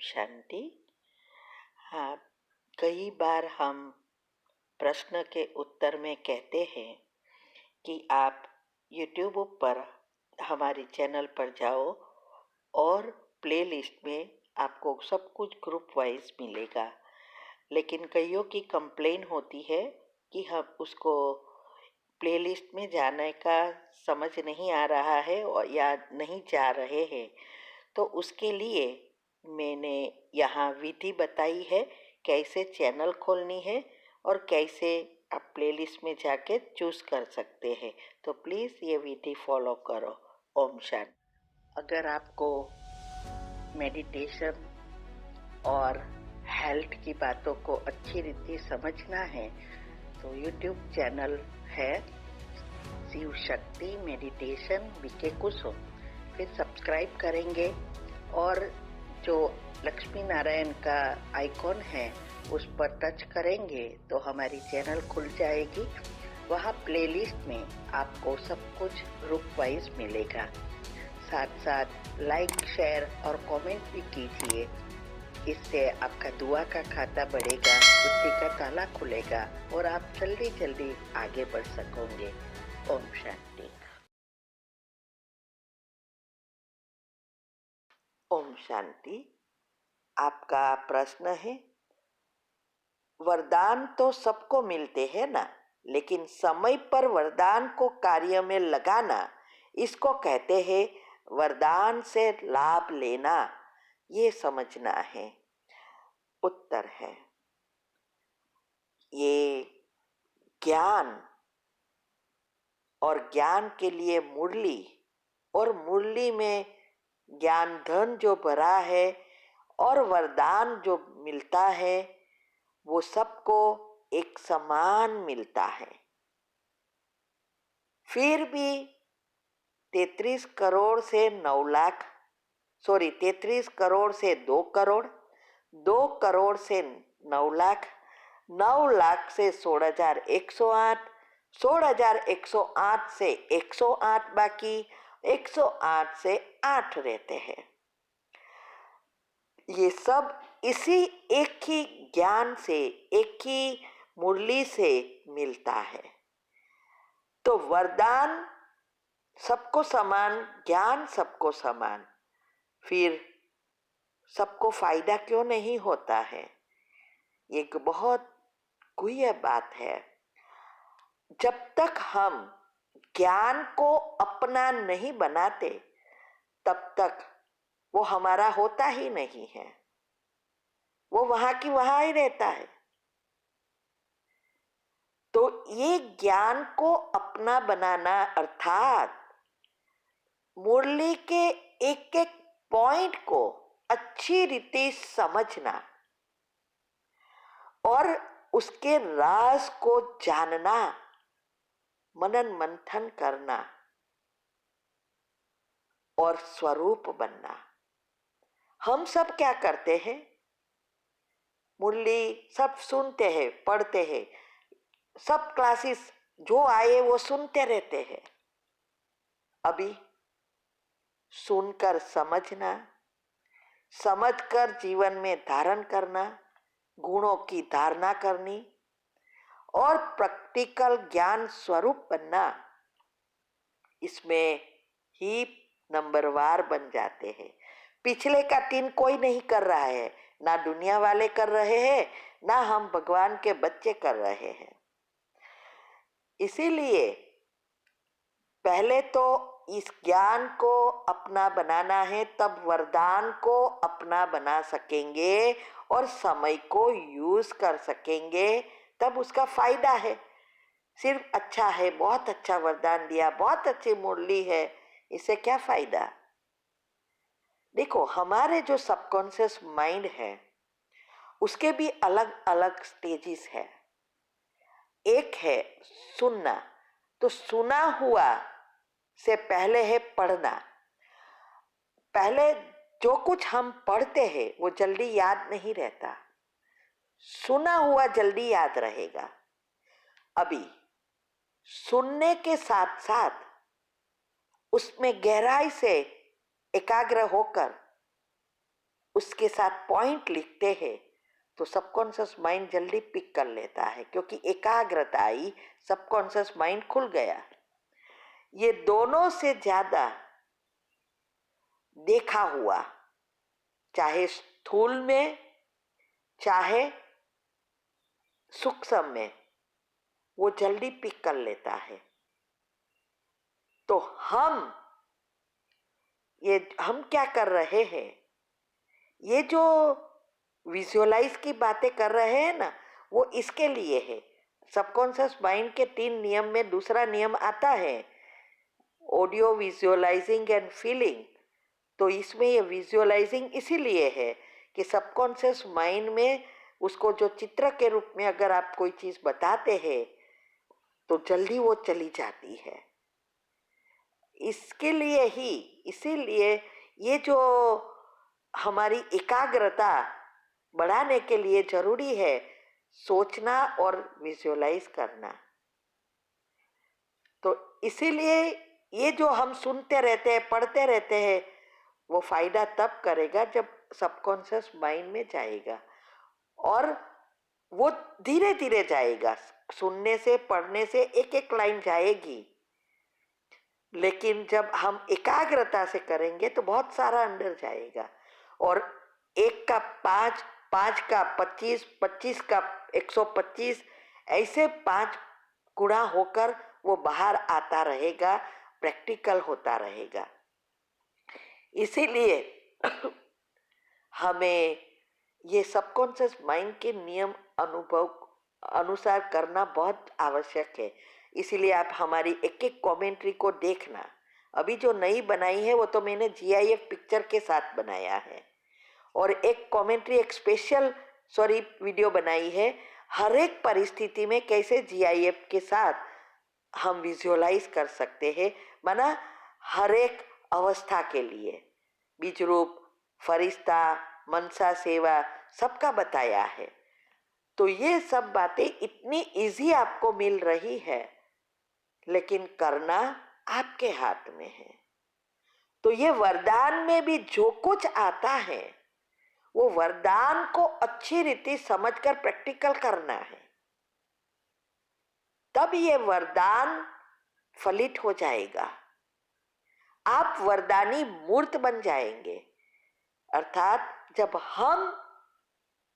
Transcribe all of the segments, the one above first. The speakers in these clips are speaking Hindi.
शांति। हाँ, कई बार हम प्रश्न के उत्तर में कहते हैं कि आप YouTube पर हमारे चैनल पर जाओ और प्लेलिस्ट में आपको सब कुछ ग्रुप वाइज मिलेगा। लेकिन कईयों की कंप्लेन होती है कि हम उसको प्लेलिस्ट में जाने का समझ नहीं आ रहा है और या नहीं जा रहे हैं। तो उसके लिए मैंने यहाँ विधि बताई है कैसे चैनल खोलनी है और कैसे आप प्लेलिस्ट में जाके चूज़ कर सकते हैं। तो प्लीज़ ये विधि फॉलो करो। ओम शांति। अगर आपको मेडिटेशन और हेल्थ की बातों को अच्छी रीति समझना है तो यूट्यूब चैनल है शिव शक्ति मेडिटेशन बीके कुसुम। फिर सब्सक्राइब करेंगे और जो लक्ष्मी नारायण का आइकॉन है उस पर टच करेंगे तो हमारी चैनल खुल जाएगी। वहाँ प्लेलिस्ट में आपको सब कुछ ग्रुप वाइज मिलेगा। साथ साथ लाइक शेयर और कमेंट भी कीजिए। इससे आपका दुआ का खाता बढ़ेगा, बुद्धि का ताला खुलेगा और आप जल्दी जल्दी आगे बढ़ सकोगे। ओम शांति। ओम शांति। आपका प्रश्न है, वरदान तो सबको मिलते हैं ना, लेकिन समय पर वरदान को कार्य में लगाना, इसको कहते हैं वरदान से लाभ लेना। ये समझना है। उत्तर है, ये ज्ञान और ज्ञान के लिए मुरली और मुरली में ज्ञान धन जो भरा है और वरदान जो मिलता है वो सबको एक समान मिलता है। फिर भी 33 करोड़ से 9 लाख 33 करोड़ से 2 करोड़, 2 करोड़ से 9 लाख, 9 लाख से 16,108, 16,108 से 108 बाकी, 108 से 8 रहते हैं। ये सब इसी एक ही ज्ञान से, एक ही मुरली से मिलता है। तो वरदान सबको समान, ज्ञान सबको समान, फिर सबको फायदा क्यों नहीं होता है? एक बहुत गुह्य बात है। जब तक हम ज्ञान को अपना नहीं बनाते तब तक वो हमारा होता ही नहीं है, वो वहां की वहां ही रहता है। तो ये ज्ञान को अपना बनाना अर्थात मुरली के एक एक पॉइंट को अच्छी रीति समझना और उसके राज को जानना, मनन मंथन करना और स्वरूप बनना। हम सब क्या करते हैं? मुरली सब सुनते हैं, पढ़ते हैं, सब क्लासेस जो आए वो सुनते रहते हैं। अभी सुनकर समझना, समझकर जीवन में धारण करना, गुणों की धारणा करनी और प्रैक्टिकल ज्ञान स्वरूप बनना, इसमें ही नंबरवार बन जाते हैं। पिछले का 3 कोई नहीं कर रहा है, ना दुनिया वाले कर रहे हैं, ना हम भगवान के बच्चे कर रहे हैं। इसीलिए पहले तो इस ज्ञान को अपना बनाना है, तब वरदान को अपना बना सकेंगे और समय को यूज कर सकेंगे, तब उसका फायदा है। सिर्फ अच्छा है, बहुत अच्छा वरदान दिया, बहुत अच्छी मुरली है, इससे क्या फायदा? देखो, हमारे जो सबकॉन्शियस माइंड है उसके भी अलग अलग स्टेजेस है। एक है सुनना, तो सुना हुआ से पहले है पढ़ना। पहले जो कुछ हम पढ़ते हैं वो जल्दी याद नहीं रहता, सुना हुआ जल्दी याद रहेगा। अभी सुनने के साथ साथ उसमें गहराई से एकाग्र होकर उसके साथ पॉइंट लिखते हैं तो सबकॉन्शियस माइंड जल्दी पिक कर लेता है, क्योंकि एकाग्रता आई, सबकॉन्शियस माइंड खुल गया। ये दोनों से ज्यादा देखा हुआ, चाहे स्थूल में चाहे सूक्ष्म में, वो जल्दी पिक कर लेता है। तो हम क्या कर रहे हैं, ये जो विजुअलाइज की बातें कर रहे हैं ना, वो इसके लिए है। सबकॉन्शियस माइंड के 3 नियम में दूसरा नियम आता है ऑडियो विजुअलाइजिंग एंड फीलिंग। तो इसमें ये विजुअलाइजिंग इसीलिए है कि सबकॉन्शियस माइंड में उसको जो चित्र के रूप में अगर आप कोई चीज बताते हैं तो जल्दी वो चली जाती है। इसके लिए ही, इसीलिए ये जो हमारी एकाग्रता बढ़ाने के लिए जरूरी है सोचना और विजुअलाइज करना। तो इसीलिए ये जो हम सुनते रहते हैं, पढ़ते रहते हैं, वो फायदा तब करेगा जब सबकॉन्शियस माइंड में जाएगा, और वो धीरे धीरे जाएगा। सुनने से, पढ़ने से एक एक लाइन जाएगी, लेकिन जब हम एकाग्रता से करेंगे तो बहुत सारा अंदर जाएगा। और 1 का 5, 5 का 25, 25 का 125, ऐसे 5 गुणा होकर वो बाहर आता रहेगा, प्रैक्टिकल होता रहेगा। इसीलिए हमें ये सबकॉन्शियस माइंड के नियम अनुभव अनुसार करना बहुत आवश्यक है। इसीलिए आप हमारी एक एक कमेंट्री को देखना। अभी जो नई बनाई है वो तो मैंने GIF पिक्चर के साथ बनाया है, और एक कमेंट्री, एक स्पेशल वीडियो बनाई है हर एक परिस्थिति में कैसे GIF के साथ हम विजुअलाइज कर सकते हैं, माना हर एक अवस्था के लिए। बीज रूप, फरिश्ता, मनसा सेवा, सबका बताया है। तो ये सब बातें इतनी इजी आपको मिल रही है, लेकिन करना आपके हाथ में है। तो ये वरदान में भी जो कुछ आता है वो वरदान को अच्छी रीति समझकर प्रैक्टिकल करना है, तब ये वरदान फलित हो जाएगा। आप वरदानी मूर्त बन जाएंगे। अर्थात जब हम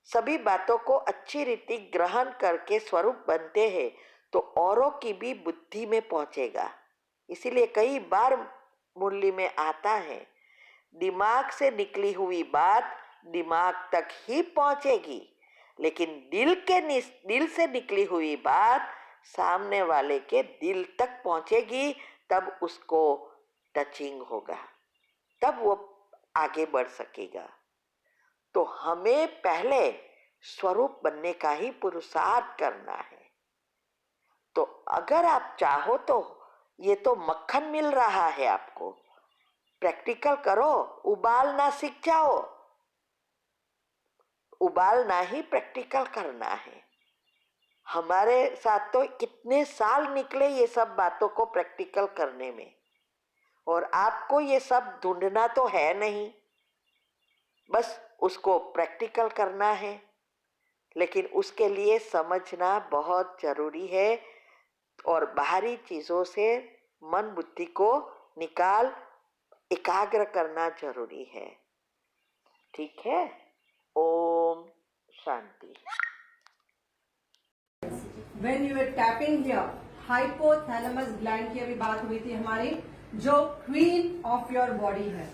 सभी बातों को अच्छी रीति ग्रहण करके स्वरूप बनते हैं तो औरों की भी बुद्धि में पहुंचेगा। इसीलिए कई बार मुरली में आता है, दिमाग से निकली हुई बात दिमाग तक ही पहुंचेगी, लेकिन दिल से निकली हुई बात सामने वाले के दिल तक पहुंचेगी, तब उसको टचिंग होगा, तब वो आगे बढ़ सकेगा। तो हमें पहले स्वरूप बनने का ही पुरुषार्थ करना है। तो अगर आप चाहो तो ये तो मक्खन मिल रहा है आपको, प्रैक्टिकल करो, उबालना सीख जाओ। उबालना ही प्रैक्टिकल करना है। हमारे साथ तो कितने साल निकले ये सब बातों को प्रैक्टिकल करने में, और आपको ये सब ढूंढना तो है नहीं, बस उसको प्रैक्टिकल करना है। लेकिन उसके लिए समझना बहुत जरूरी है, और बाहरी चीजों से मन बुद्धि को निकाल एकाग्र करना जरूरी है। ठीक है? Om Shanti. When you are tapping here, hypothalamus gland की अभी बात हुई थी हमारी, जो क्वीन ऑफ योर बॉडी है,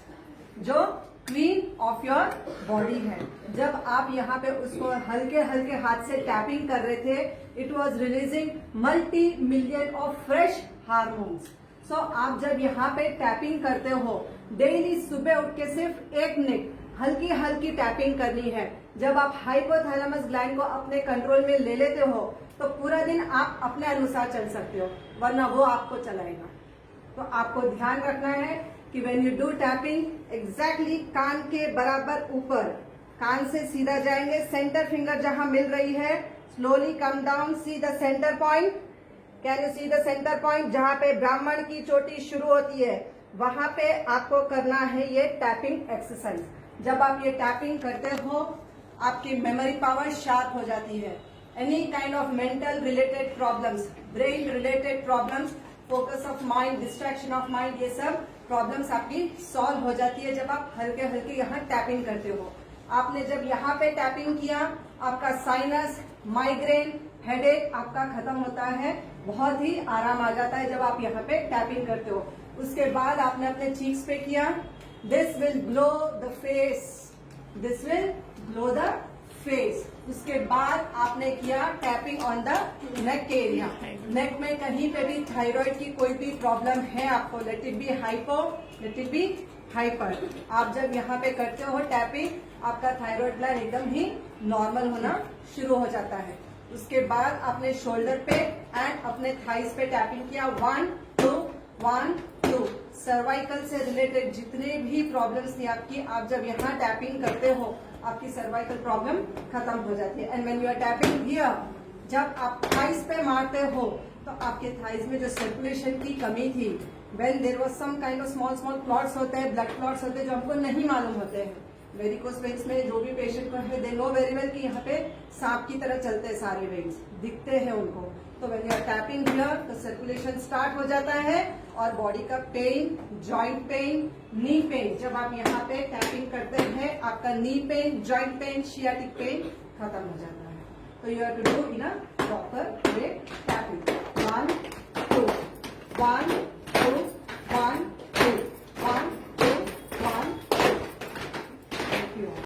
जो क्वीन ऑफ योर बॉडी है। जब आप यहाँ पे उसको हल्के हल्के हाथ से टैपिंग कर रहे थे, it was releasing multi million of fresh hormones. So आप जब यहाँ पे टैपिंग करते हो, डेली सुबह उठ के सिर्फ 1 मिनट हल्की हल्की टैपिंग करनी है। जब आप हाइपोथैलेमस ग्लैंड को अपने कंट्रोल में ले लेते हो तो पूरा दिन आप अपने अनुसार चल सकते हो, वरना वो आपको चलाएगा। तो आपको ध्यान रखना है कि when you do tapping, exactly कान के बराबर ऊपर, कान से सीधा जाएंगे, सेंटर फिंगर जहां मिल रही है, slowly come down, see the centre point. Can you see the centre point? जहां पे ब्राह्मण की चोटी शुरू होती है, वहां पे आपको करना है ये टैपिंग एक्सरसाइज। जब आप ये टैपिंग करते हो आपकी मेमोरी पावर शार्प हो जाती है. Any kind of mental related problems, brain related problems, focus of mind, distraction of mind, ये सब प्रॉब्लम्स आपकी सॉल्व हो जाती है जब आप हल्के हल्के यहाँ टैपिंग करते हो. आपने जब यहाँ पे टैपिंग किया आपका साइनस, माइग्रेन, हेडेक आपका खत्म होता है. बहुत ही आराम आ जाता है जब आप यहाँ पे टैपिंग करते हो. उसके बाद आपने अपने चीक्स पे किया. This will glow the face, this will glow the face. उसके बाद आपने किया tapping on the neck area. Neck में कहीं पे भी थायराइड की कोई भी प्रॉब्लम है आपको, let it be hypo, let it be hyper, आप जब यहाँ पे करते हो टैपिंग आपका थायराइड ग्लैंड एकदम ही नॉर्मल होना शुरू हो जाता है. उसके बाद आपने शोल्डर पे एंड अपने थाइस पे टैपिंग किया. 1 2 1 2. सर्वाइकल से रिलेटेड जितने भी प्रॉब्लम्स थी आपकी, आप जब यहाँ टैपिंग करते हो आपकी सर्वाइकल प्रॉब्लम खत्म हो जाती है. And when you are tapping here, जब आप थाइस पे मारते हो तो आपके थाइस में जो सर्कुलेशन की कमी थी, when there was some kind of small small clots होते हैं, ब्लड क्लॉट्स होते हैं जो हमको नहीं मालूम होते हैं. वेरिकोस वेन्स में जो भी पेशेंट को है, दे नो वेरी वेल कि यहाँ पे सांप की तरह चलते हैं सारे वेन्स, दिखते हैं उनको. तो when you are tapping here तो सर्कुलेशन स्टार्ट हो जाता है और बॉडी का pain, joint pain, knee pain, जब आप यहाँ पे टैपिंग करते हैं आपका knee pain, joint pain, sciatic pain खत्म हो जाता है. तो you have to do in a proper way tapping. 1 2 1